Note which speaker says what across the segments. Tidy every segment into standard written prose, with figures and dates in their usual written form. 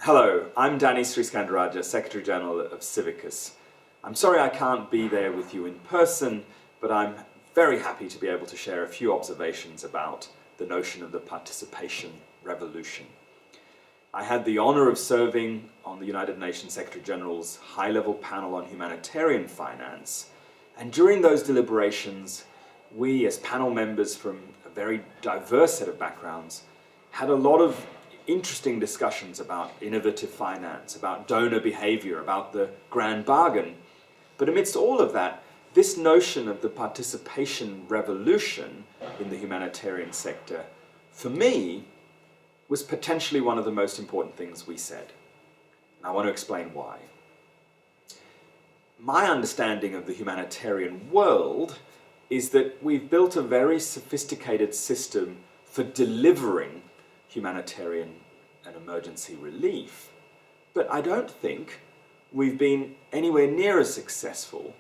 Speaker 1: Hello, I'm Danny Sriskandarajah, Secretary General of CIVICUS. I'm sorry I can't be there with you in person, but I'm very happy to be able to share a few observations about the notion of the participation revolution. I had the honor of serving on the United Nations Secretary General's high-level panel on humanitarian finance, and during those deliberations, we as panel members from a very diverse set of backgrounds had a lot of interesting discussions about innovative finance, about donor behavior, about the grand bargain. But amidst all of that, this notion of the participation revolution in the humanitarian sector, for me, was potentially one of the most important things we said. And I want to explain why. My understanding of the humanitarian world is that we've built a very sophisticated system for delivering humanitarian and emergency relief, but I don't think we've been anywhere near as successful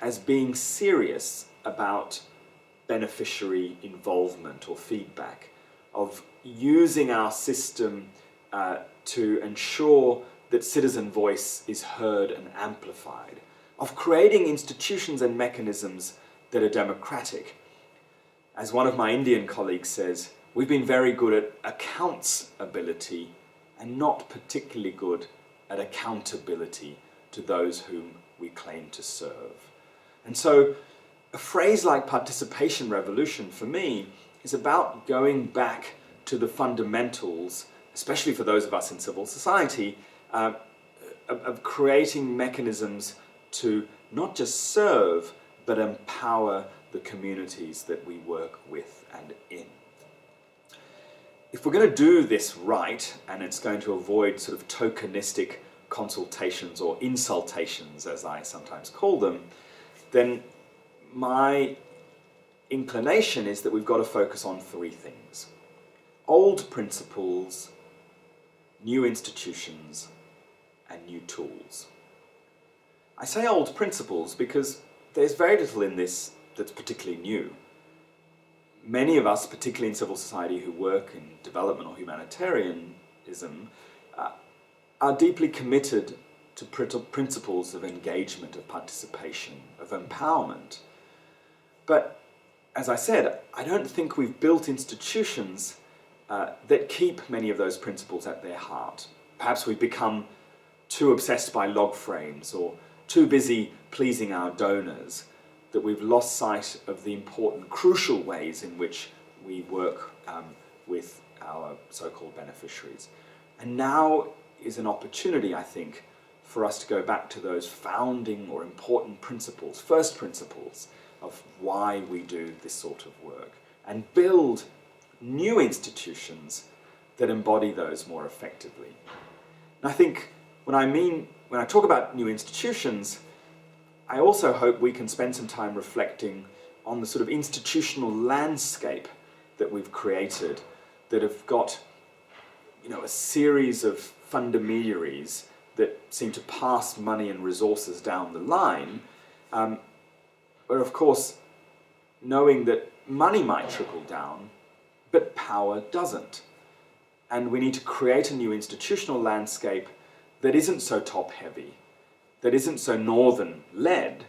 Speaker 1: as being serious about beneficiary involvement or feedback, of using our system to ensure that citizen voice is heard and amplified, of creating institutions and mechanisms that are democratic. As one of my Indian colleagues says, we've been very good at accounts-ability and not particularly good at accountability to those whom we claim to serve. And so a phrase like participation revolution for me is about going back to the fundamentals, especially for those of us in civil society, of creating mechanisms to not just serve but empower the communities that we work with and in. If we're going to do this right, and it's going to avoid sort of tokenistic consultations or insultations, as I sometimes call them, then my inclination is that we've got to focus on three things: old principles, new institutions, and new tools. I say old principles because there's very little in this that's particularly new. Many of us, particularly in civil society who work in development or humanitarianism, are deeply committed to principles of engagement, of participation, of empowerment. But as I said, I don't think we've built institutions that keep many of those principles at their heart. Perhaps we've become too obsessed by log frames or too busy pleasing our donors that we've lost sight of the important, crucial ways in which we work with our so-called beneficiaries. And now is an opportunity, I think, for us to go back to those founding or important principles, first principles of why we do this sort of work, and build new institutions that embody those more effectively. And I think when I talk about new institutions, I also hope we can spend some time reflecting on the sort of institutional landscape that we've created that have got, a series of fundamediaries that seem to pass money and resources down the line, but of course, knowing that money might trickle down, but power doesn't. And we need to create a new institutional landscape that isn't so top-heavy, that isn't so northern-led,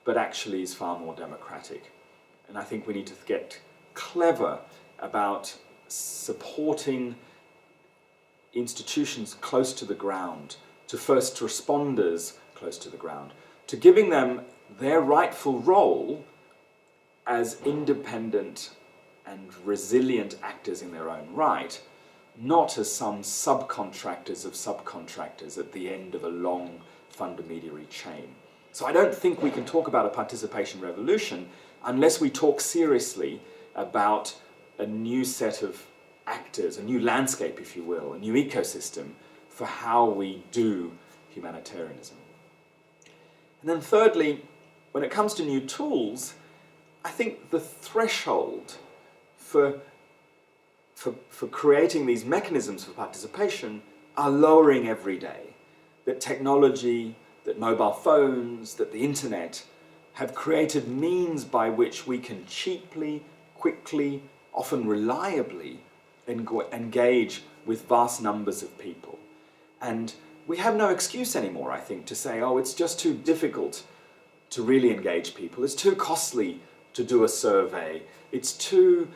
Speaker 1: but actually is far more democratic. And I think we need to get clever about supporting institutions close to the ground, to first responders close to the ground, to giving them their rightful role as independent and resilient actors in their own right, not as some subcontractors of subcontractors at the end of a long fundamediary chain. So I don't think we can talk about a participation revolution unless we talk seriously about a new set of actors, a new landscape, if you will, a new ecosystem for how we do humanitarianism. And then thirdly, when it comes to new tools, I think the threshold for creating these mechanisms for participation are lowering every day. That technology, that mobile phones, that the internet have created means by which we can cheaply, quickly, often reliably engage with vast numbers of people. And we have no excuse anymore, I think, to say, oh, it's just too difficult to really engage people. It's too costly to do a survey. It's too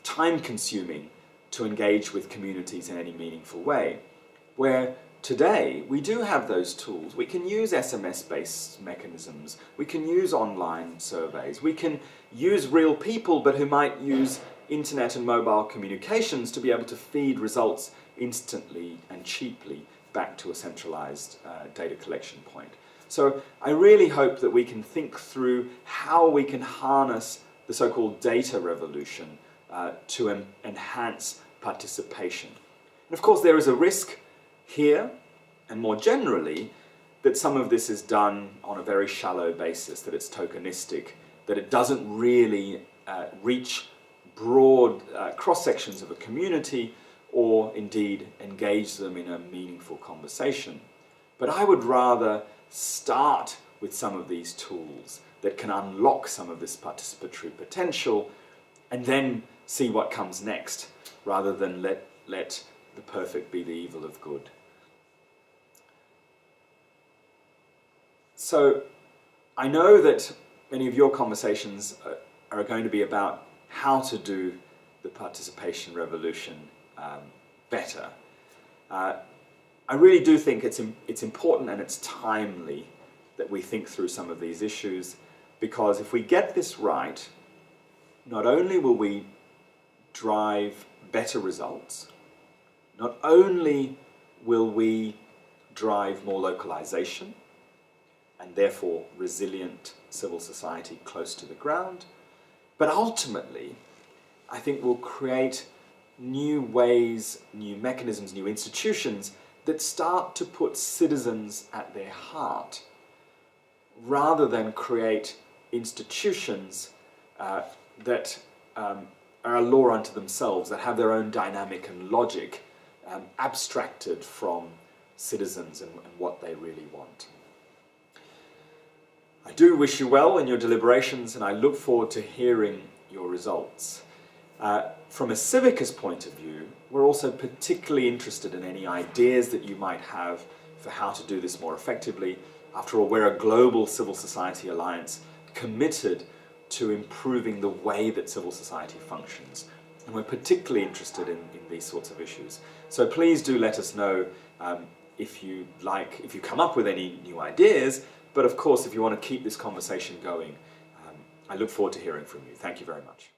Speaker 1: time-consuming to engage with communities in any meaningful way. Where today, we do have those tools. We can use SMS-based mechanisms. We can use online surveys. We can use real people, but who might use internet and mobile communications to be able to feed results instantly and cheaply back to a centralized data collection point. So I really hope that we can think through how we can harness the so-called data revolution to enhance participation. And of course, there is a risk here, and more generally, that some of this is done on a very shallow basis, that it's tokenistic, that it doesn't really reach broad cross-sections of a community or indeed engage them in a meaningful conversation. But I would rather start with some of these tools that can unlock some of this participatory potential and then see what comes next, rather than let the perfect be the evil of good. So I know that many of your conversations are going to be about how to do the participation revolution better. I really do think it's important and it's timely that we think through some of these issues, because if we get this right, not only will we drive better results, not only will we drive more localization and therefore resilient civil society close to the ground, but ultimately I think we'll create new ways, new mechanisms, new institutions that start to put citizens at their heart, rather than create institutions that are a law unto themselves, that have their own dynamic and logic, abstracted from citizens and what they really want. I do wish you well in your deliberations, and I look forward to hearing your results. From a Civicus point of view, we're also particularly interested in any ideas that you might have for how to do this more effectively. After all, we're a global civil society alliance committed to improving the way that civil society functions. And we're particularly interested in these sorts of issues. So please do let us know if you come up with any new ideas, but of course if you want to keep this conversation going. I look forward to hearing from you. Thank you very much.